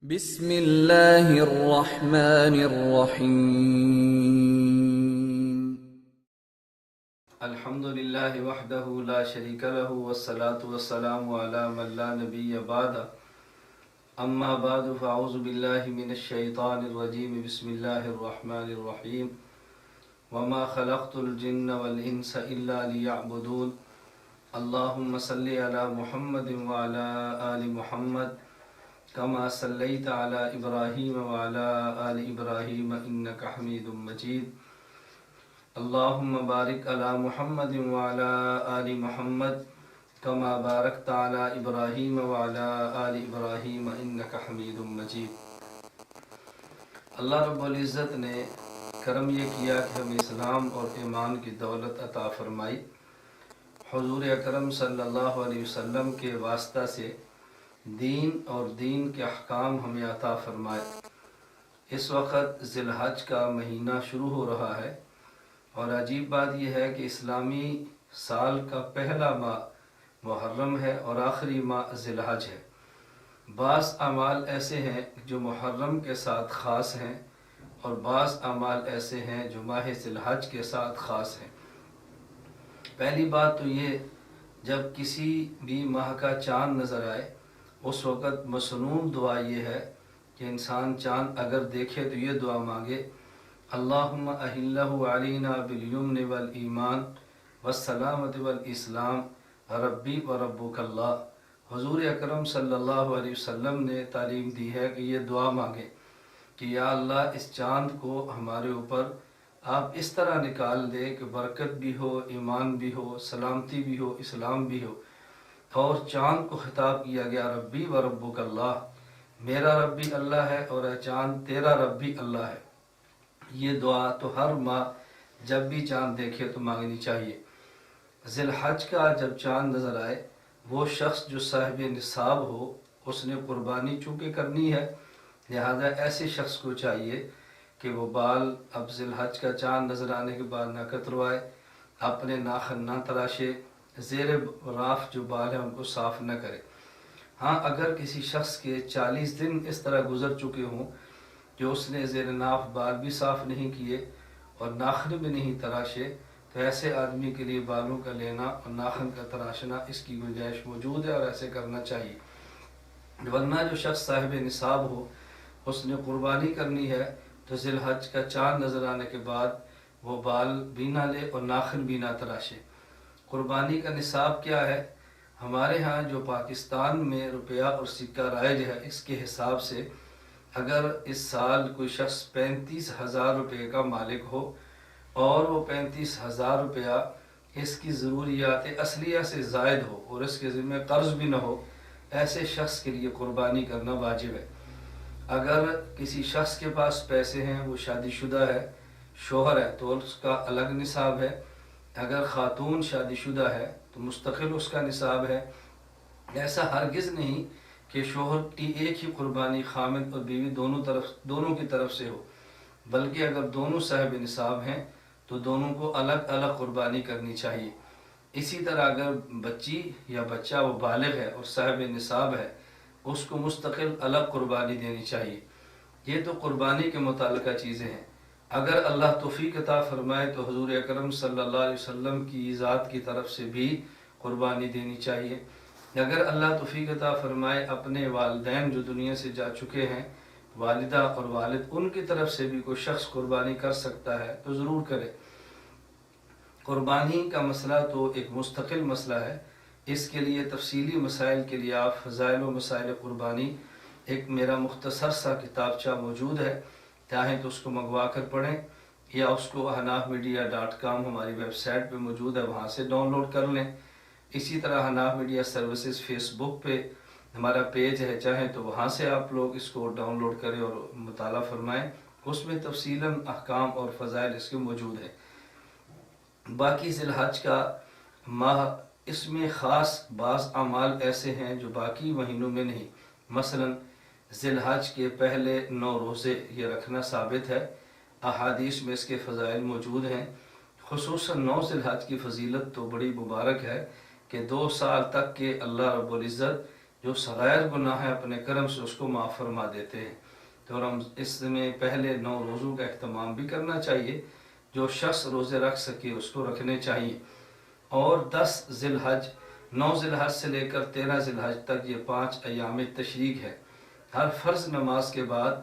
بسم اللہ الرحمن الرحیم۔ الحمد للہ وحدہ لا شریک لہ والصلاة والسلام علی من لا نبی بعد اما بعد فاعوذ باللہ من الشیطان الرجیم بسم اللہ الرحمن الرحیم وما خلقت الجن والانس الا لیعبدون اللہم صلی علی محمد وعلی آل محمد كما صليت على إبراهيم وعلى آل إبراهيم إنك حميد مجيد اللهم بارك على محمد وعلى آل محمد كما باركت على إبراهيم وعلى آل إبراهيم إنك حميد مجيد۔ اللہ رب العزت نے کرم یہ کیا کہ ہمیں اسلام اور ایمان کی دولت عطا فرمائی۔ حضور اکرم صلی اللہ علیہ وسلم کے واسطہ سے دین اور دین کے احکام ہمیں عطا فرمائے۔ اس وقت ذی الحج کا مہینہ شروع ہو رہا ہے اور عجیب بات یہ ہے کہ اسلامی سال کا پہلا ماہ محرم ہے اور آخری ماہ ذی الحج ہے۔ بعض اعمال ایسے ہیں جو محرم کے ساتھ خاص ہیں اور بعض اعمال ایسے ہیں جو ماہ ذی الحج کے ساتھ خاص ہیں۔ پہلی بات تو یہ، جب کسی بھی ماہ کا چاند نظر آئے اس وقت مسنون دعا یہ ہے کہ انسان چاند اگر دیکھے تو یہ دعا مانگے، اللہم اہلہ علینا بالیمن والایمان والسلامت والاسلام ربی و ربک اللہ۔ حضور اکرم صلی اللہ علیہ وسلم نے تعلیم دی ہے کہ یہ دعا مانگے کہ یا اللہ اس چاند کو ہمارے اوپر آپ اس طرح نکال دے کہ برکت بھی ہو، ایمان بھی ہو، سلامتی بھی ہو، اسلام بھی ہو۔ اور چاند کو خطاب کیا گیا ربی و ربک اللہ، میرا رب بھی اللہ ہے اور اے چاند تیرا رب بھی اللہ ہے۔ یہ دعا تو ہر ماہ جب بھی چاند دیکھے تو مانگنی چاہیے۔ ذی الحج کا جب چاند نظر آئے، وہ شخص جو صاحب نصاب ہو اس نے قربانی چونکہ کرنی ہے، لہذا ایسے شخص کو چاہیے کہ وہ بال اب ذی الحج کا چاند نظر آنے کے بعد نہ کتروائے، اپنے ناخن نہ تراشے، زیر راف جو بال ہیں ان کو صاف نہ کرے۔ ہاں اگر کسی شخص کے 40 دن اس طرح گزر چکے ہوں جو اس نے زیر ناف بال بھی صاف نہیں کیے اور ناخن بھی نہیں تراشے، تو ایسے آدمی کے لیے بالوں کا لینا اور ناخن کا تراشنا اس کی گنجائش موجود ہے اور ایسے کرنا چاہیے۔ ورنہ جو شخص صاحب نصاب ہو اس نے قربانی کرنی ہے تو ذی الحج کا چاند نظر آنے کے بعد وہ بال بھی نہ لے اور ناخن بھی نہ تراشے۔ قربانی کا نصاب کیا ہے؟ ہمارے ہاں جو پاکستان میں روپیہ اور سکہ رائج ہے اس کے حساب سے اگر اس سال کوئی شخص 35,000 روپے کا مالک ہو اور وہ 35,000 روپیہ اس کی ضروریات اصلیہ سے زائد ہو اور اس کے ذمہ قرض بھی نہ ہو، ایسے شخص کے لیے قربانی کرنا واجب ہے۔ اگر کسی شخص کے پاس پیسے ہیں، وہ شادی شدہ ہے، شوہر ہے، تو اس کا الگ نصاب ہے۔ اگر خاتون شادی شدہ ہے تو مستقل اس کا نصاب ہے۔ ایسا ہرگز نہیں کہ شوہر کی ایک ہی قربانی خامد اور بیوی دونوں کی طرف سے ہو، بلکہ اگر دونوں صاحب نصاب ہیں تو دونوں کو الگ الگ قربانی کرنی چاہیے۔ اسی طرح اگر بچی یا بچہ وہ بالغ ہے اور صاحب نصاب ہے، اس کو مستقل الگ قربانی دینی چاہیے۔ یہ تو قربانی کے متعلقہ چیزیں ہیں۔ اگر اللہ توفیق عطا فرمائے تو حضور اکرم صلی اللہ علیہ وسلم کی ذات کی طرف سے بھی قربانی دینی چاہیے۔ اگر اللہ توفیق عطا فرمائے اپنے والدین جو دنیا سے جا چکے ہیں، والدہ اور والد، ان کی طرف سے بھی کوئی شخص قربانی کر سکتا ہے تو ضرور کرے۔ قربانی کا مسئلہ تو ایک مستقل مسئلہ ہے، اس کے لیے تفصیلی مسائل کے لیے آپ فضائل و مسائل قربانی ایک میرا مختصر سا کتابچہ موجود ہے، چاہیں تو اس کو منگوا کر پڑھیں یا اس کو hanafmedia.com ہماری ویب سائٹ پہ موجود ہے، وہاں سے ڈاؤن لوڈ کر لیں۔ اسی طرح حناف میڈیا سروسز فیس بک پہ ہمارا پیج ہے، چاہیں تو وہاں سے آپ لوگ اس کو ڈاؤن لوڈ کریں اور مطالعہ فرمائیں، اس میں تفصیلاً احکام اور فضائل اس کے موجود ہیں۔ باقی ذی الحج کا ماہ، اس میں خاص بعض اعمال ایسے ہیں جو باقی مہینوں میں نہیں۔ مثلاً ذی الحج کے پہلے 9 روزے یہ رکھنا ثابت ہے، احادیث میں اس کے فضائل موجود ہیں۔ خصوصاً 9 ذی الحج کی فضیلت تو بڑی مبارک ہے کہ 2 سال تک کہ اللہ رب العزت جو صغیر گناہ ہے اپنے کرم سے اس کو معاف فرما دیتے ہیں۔ تو ہم اس میں پہلے 9 روزوں کا اہتمام بھی کرنا چاہیے، جو شخص روزے رکھ سکے اس کو رکھنے چاہیے۔ اور 10 ذی الحج، 9 ذی الحج سے لے کر 13 ذی الحج تک یہ 5 ایام تشریق ہے۔ ہر فرض نماز کے بعد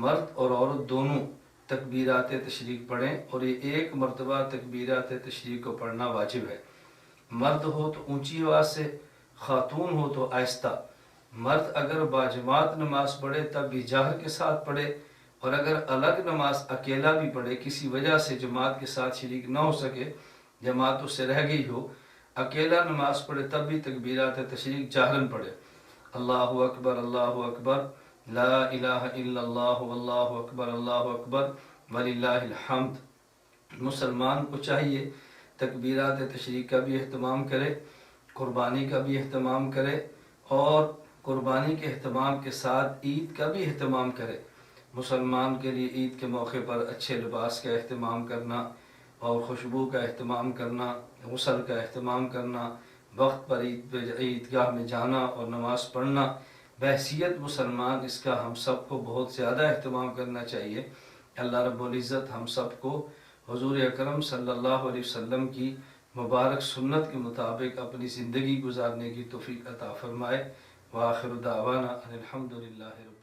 مرد اور عورت دونوں تکبیرات تشریق پڑھیں، اور یہ ایک مرتبہ تکبیرات تشریق کو پڑھنا واجب ہے۔ مرد ہو تو اونچی آواز سے، خاتون ہو تو آہستہ۔ مرد اگر باجماعت نماز پڑھے تب بھی جہر کے ساتھ پڑھے، اور اگر الگ نماز اکیلا بھی پڑھے، کسی وجہ سے جماعت کے ساتھ شریک نہ ہو سکے، جماعت اس سے رہ گئی ہو، اکیلا نماز پڑھے تب بھی تکبیرات تشریق جہراً پڑھے۔ اللہ اکبر، اللہ اکبر، لا الہ الا اللہ، واللہ اکبر، اللہ اکبر، وللہ الحمد۔ مسلمان کو چاہیے تکبیرات تشریق کا بھی اہتمام کرے، قربانی کا بھی اہتمام کرے، اور قربانی کے اہتمام کے ساتھ عید کا بھی اہتمام کرے۔ مسلمان کے لیے عید کے موقع پر اچھے لباس کا اہتمام کرنا، اور خوشبو کا اہتمام کرنا، غسل کا اہتمام کرنا، وقت پر عیدگاہ میں جانا اور نماز پڑھنا، بحیثیت مسلمان اس کا ہم سب کو بہت زیادہ اہتمام کرنا چاہیے۔ اللہ رب العزت ہم سب کو حضور اکرم صلی اللہ علیہ وسلم کی مبارک سنت کے مطابق اپنی زندگی گزارنے کی توفیق عطا فرمائے۔ وآخر دعوانا ان الحمد للہ رب